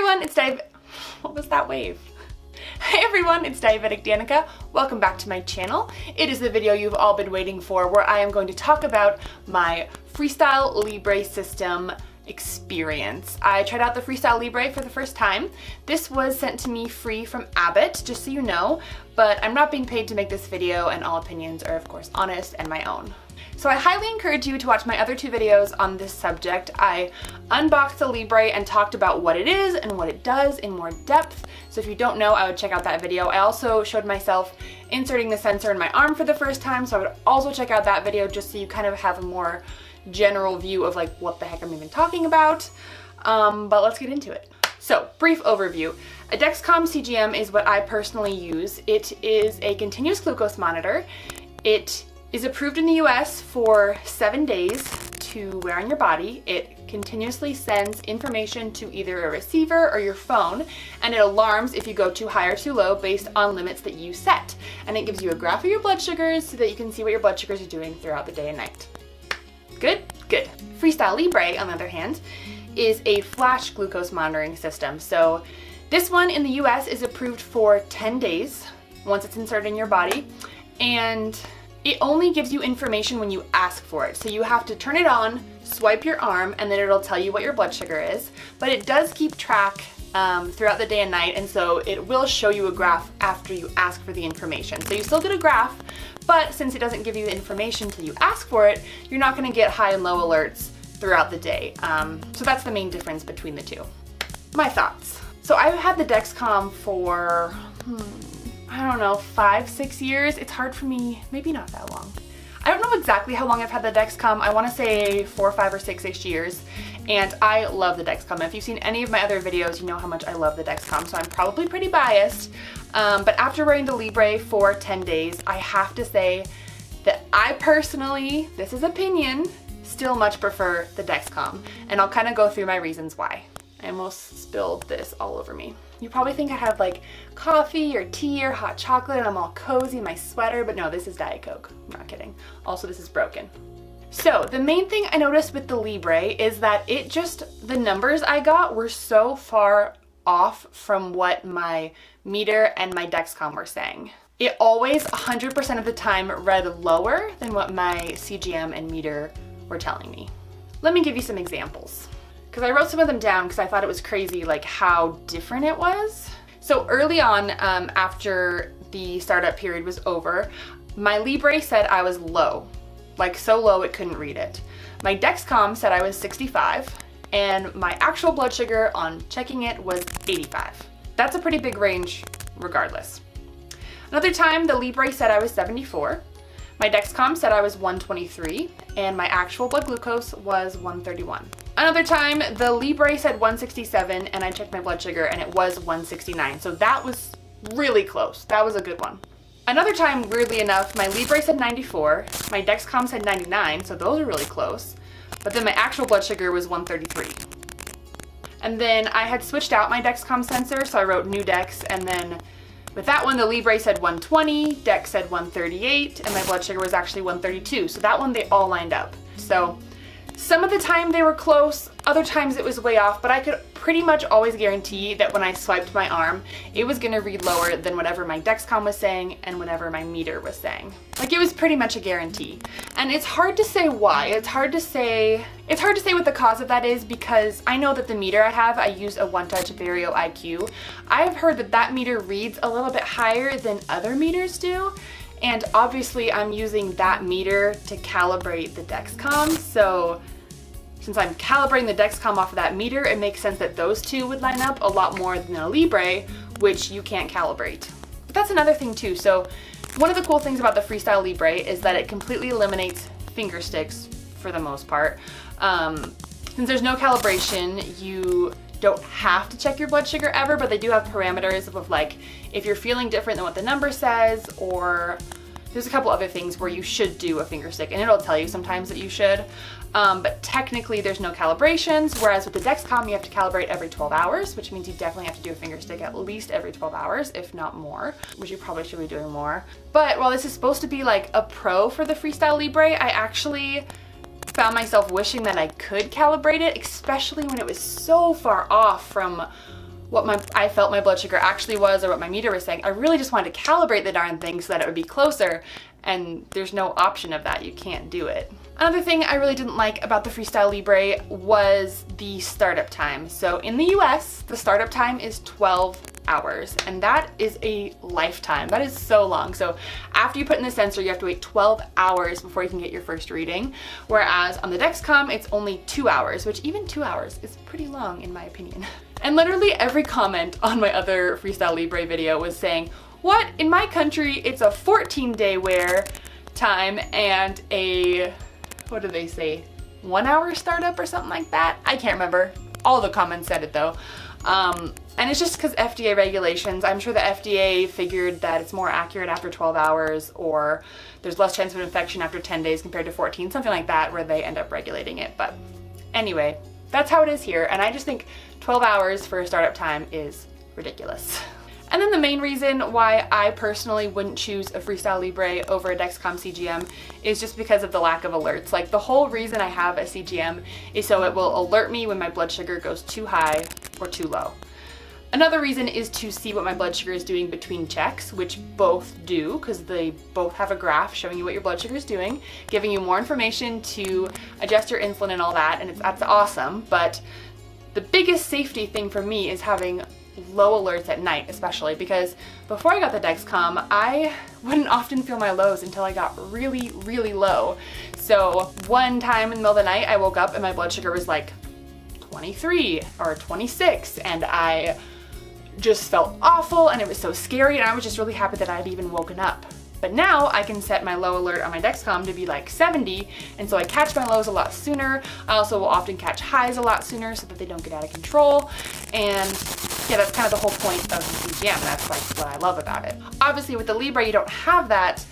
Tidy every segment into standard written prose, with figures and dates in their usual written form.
everyone, it's What was that wave? Hey everyone, it's Diabetic Danica. Welcome back to my channel. It is the video you've all been waiting for where I am going to talk about my FreeStyle Libre system experience. I tried out the FreeStyle Libre for the first time. This was sent to me free from Abbott, just so you know, but I'm not being paid to make this video and all opinions are of course honest and my own. So I highly encourage you to watch my other two videos on this subject. I unboxed the Libre and talked about what it is and what it does in more depth. So if you don't know, I would check out that video. I also showed myself inserting the sensor in my arm for the first time, so I would also check out that video just so you kind of have a more general view of like what the heck I'm even talking about. But let's get into it. So, brief overview. A Dexcom CGM is what I personally use. It is a continuous glucose monitor. It is approved in the US for 7 days to wear on your body. It continuously sends information to either a receiver or your phone, and it alarms if you go too high or too low based on limits that you set. And it gives you a graph of your blood sugars so that you can see what your blood sugars are doing throughout the day and night. Good? Good. FreeStyle Libre, on the other hand, is a flash glucose monitoring system. So this one in the US is approved for 10 days once it's inserted in your body, and it only gives you information when you ask for it. So you have to turn it on, swipe your arm, and then it'll tell you what your blood sugar is. But it does keep track throughout the day and night, and so it will show you a graph after you ask for the information. So you still get a graph, but since it doesn't give you the information until you ask for it, you're not gonna get high and low alerts throughout the day. So that's the main difference between the two. My thoughts. So I've had the Dexcom for, I don't know, 5-6 years. It's hard for me, maybe not that long. I don't know exactly how long I've had the Dexcom. I wanna say 4, 5, or 6-ish years. And I love the Dexcom. If you've seen any of my other videos, you know how much I love the Dexcom, so I'm probably pretty biased. But after wearing the Libre for 10 days, I have to say that I personally, this is opinion, still much prefer the Dexcom. And I'll kind of go through my reasons why. I almost spilled this all over me. You probably think I have like coffee or tea or hot chocolate and I'm all cozy in my sweater, but no, this is Diet Coke. I'm not kidding. Also, this is broken. So the main thing I noticed with the Libre is that the numbers I got were so far off from what my meter and my Dexcom were saying. It always 100% of the time read lower than what my CGM and meter were telling me. Let me give you some examples, because I wrote some of them down because I thought it was crazy like how different it was. So early on, after the startup period was over, my Libre said I was low, like so low it couldn't read it. My Dexcom said I was 65, and my actual blood sugar on checking it was 85. That's a pretty big range regardless. Another time, the Libre said I was 74. My Dexcom said I was 123, and my actual blood glucose was 131. Another time, the Libre said 167, and I checked my blood sugar, and it was 169. So that was really close. That was a good one. Another time, weirdly enough, my Libre said 94, my Dexcom said 99, so those are really close. But then my actual blood sugar was 133. And then I had switched out my Dexcom sensor, so I wrote new Dex, and then with that one, the Libre said 120, Dex said 138, and my blood sugar was actually 132. So that one, they all lined up. So some of the time they were close, other times it was way off, but I could pretty much always guarantee that when I swiped my arm, it was gonna read lower than whatever my Dexcom was saying and whatever my meter was saying. Like, it was pretty much a guarantee. And it's hard to say why. It's hard to say what the cause of that is, because I know that the meter I have, I use a OneTouch Vario IQ. I've heard that that meter reads a little bit higher than other meters do. And obviously I'm using that meter to calibrate the Dexcom, so since I'm calibrating the Dexcom off of that meter, it makes sense that those two would line up a lot more than a Libre, which you can't calibrate. But that's another thing too. So one of the cool things about the FreeStyle Libre is that it completely eliminates finger sticks for the most part. Since there's no calibration, you don't have to check your blood sugar ever, but they do have parameters of like if you're feeling different than what the number says, or there's a couple other things where you should do a finger stick, and it'll tell you sometimes that you should. But technically there's no calibrations, whereas with the Dexcom you have to calibrate every 12 hours, which means you definitely have to do a finger stick at least every 12 hours, if not more, which you probably should be doing more. But while this is supposed to be like a pro for the FreeStyle Libre, I actually found myself wishing that I could calibrate it, especially when it was so far off from what I felt my blood sugar actually was or what my meter was saying. I really just wanted to calibrate the darn thing so that it would be closer, and there's no option of that. You can't do it. Another thing I really didn't like about the FreeStyle Libre was the startup time. So in the US, the startup time is 12 hours, and that is a lifetime. That is so long. So after you put in the sensor, you have to wait 12 hours before you can get your first reading. Whereas on the Dexcom, it's only 2 hours, which even 2 hours is pretty long in my opinion. And literally every comment on my other FreeStyle Libre video was saying, what? In my country, it's a 14-day wear time and a, what do they say, 1 hour startup or something like that? I can't remember. All the comments said it though. And it's just because FDA regulations. I'm sure the FDA figured that it's more accurate after 12 hours, or there's less chance of infection after 10 days compared to 14, something like that, where they end up regulating it. But anyway, that's how it is here. And I just think 12 hours for a startup time is ridiculous. And then the main reason why I personally wouldn't choose a FreeStyle Libre over a Dexcom CGM is just because of the lack of alerts. Like, the whole reason I have a CGM is so it will alert me when my blood sugar goes too high or too low. Another reason is to see what my blood sugar is doing between checks, which both do, because they both have a graph showing you what your blood sugar is doing, giving you more information to adjust your insulin and all that, and that's awesome. But the biggest safety thing for me is having low alerts at night, especially because before I got the Dexcom, I wouldn't often feel my lows until I got really, really low. So one time in the middle of the night, I woke up and my blood sugar was like 23 or 26, and I just felt awful, and it was so scary, and I was just really happy that I'd even woken up. But now I can set my low alert on my Dexcom to be like 70, and so I catch my lows a lot sooner. I also will often catch highs a lot sooner so that they don't get out of control. And yeah, that's kind of the whole point of the CGM. That's like what I love about it. Obviously with the Libre, you don't have that,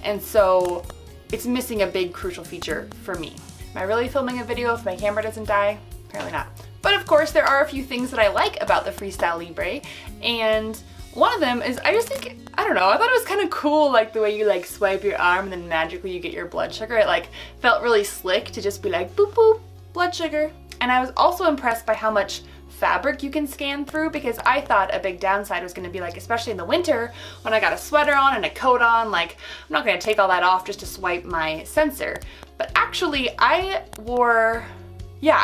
and so it's missing a big crucial feature for me. Am I really filming a video if my camera doesn't die? Apparently not. But of course, there are a few things that I like about the FreeStyle Libre, and one of them is I just think, I don't know, I thought it was kind of cool, like the way you like swipe your arm and then magically you get your blood sugar. It like felt really slick to just be like boop boop, blood sugar. And I was also impressed by how much fabric you can scan through, because I thought a big downside was going to be like, especially in the winter when I got a sweater on and a coat on, like I'm not going to take all that off just to swipe my sensor. But actually I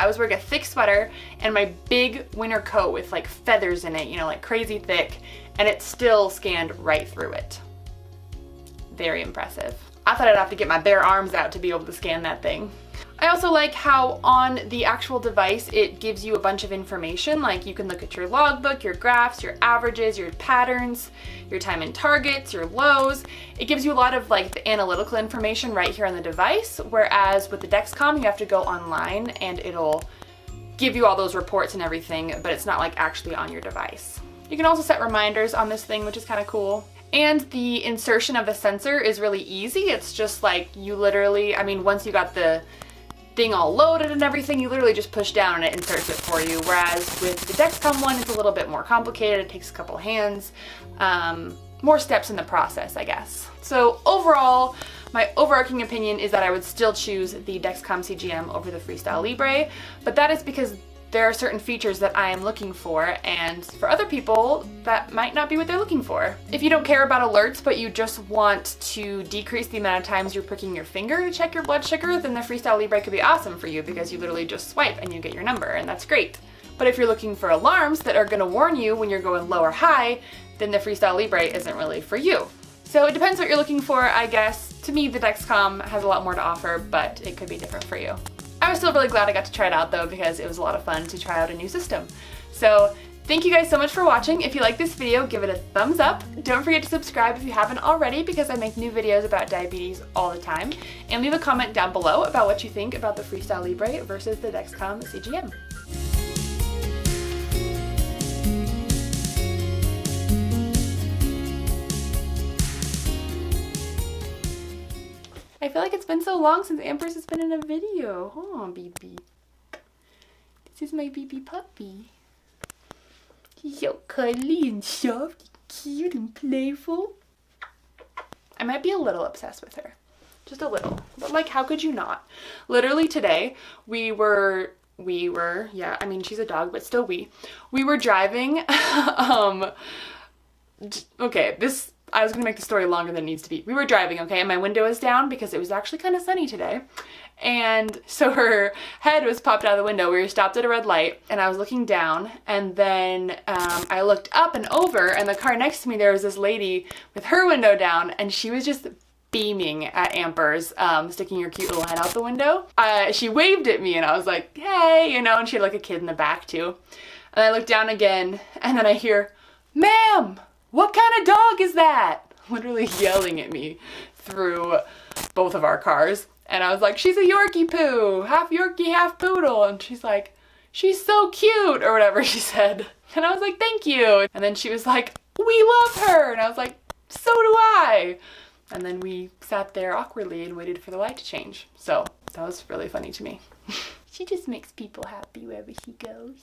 was wearing a thick sweater and my big winter coat with like feathers in it, you know, like crazy thick, and it still scanned right through it. Very impressive. I thought I'd have to get my bare arms out to be able to scan that thing. I also like how on the actual device it gives you a bunch of information, like you can look at your logbook, your graphs, your averages, your patterns, your time in targets, your lows. It gives you a lot of like the analytical information right here on the device, whereas with the Dexcom you have to go online and it'll give you all those reports and everything, but it's not like actually on your device. You can also set reminders on this thing, which is kind of cool. And the insertion of the sensor is really easy. It's just like you literally, I mean, once you got the thing all loaded and everything, you literally just push down and it inserts it for you. Whereas with the Dexcom one, it's a little bit more complicated. It takes a couple hands, more steps in the process, I guess. So overall, my overarching opinion is that I would still choose the Dexcom CGM over the FreeStyle Libre, but that is because there are certain features that I am looking for, and for other people, that might not be what they're looking for. If you don't care about alerts, but you just want to decrease the amount of times you're pricking your finger to check your blood sugar, then the FreeStyle Libre could be awesome for you, because you literally just swipe and you get your number, and that's great. But if you're looking for alarms that are gonna warn you when you're going low or high, then the FreeStyle Libre isn't really for you. So it depends what you're looking for, I guess. To me, the Dexcom has a lot more to offer, but it could be different for you. I was still really glad I got to try it out though, because it was a lot of fun to try out a new system. So thank you guys so much for watching. If you like this video, give it a thumbs up. Don't forget to subscribe if you haven't already, because I make new videos about diabetes all the time. And leave a comment down below about what you think about the FreeStyle Libre versus the Dexcom CGM. I feel like it's been so long since Amber's has been in a video. Oh, BB. This is my BB puppy. He's so cuddly and soft, cute and playful. I might be a little obsessed with her. Just a little. But like, how could you not? Literally today, we were we were, yeah, I mean, she's a dog, but still we were driving. Okay, I was gonna make the story longer than it needs to be. We were driving, okay, and my window was down because it was actually kind of sunny today. And so her head was popped out of the window. We were stopped at a red light, and I was looking down, and then I looked up and over, and the car next to me, there was this lady with her window down, and she was just beaming at Ampers, sticking her cute little head out the window. She waved at me, and I was like, hey, you know, and she had like a kid in the back too. And I looked down again, and then I hear, ma'am, what kind of dog is that? Literally yelling at me through both of our cars. And I was like, she's a Yorkie poo, half Yorkie, half poodle. And she's like, she's so cute, or whatever she said. And I was like, thank you. And then she was like, we love her. And I was like, so do I. And then we sat there awkwardly and waited for the light to change. So that was really funny to me. She just makes people happy wherever she goes.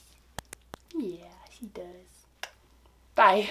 Yeah, she does. Bye.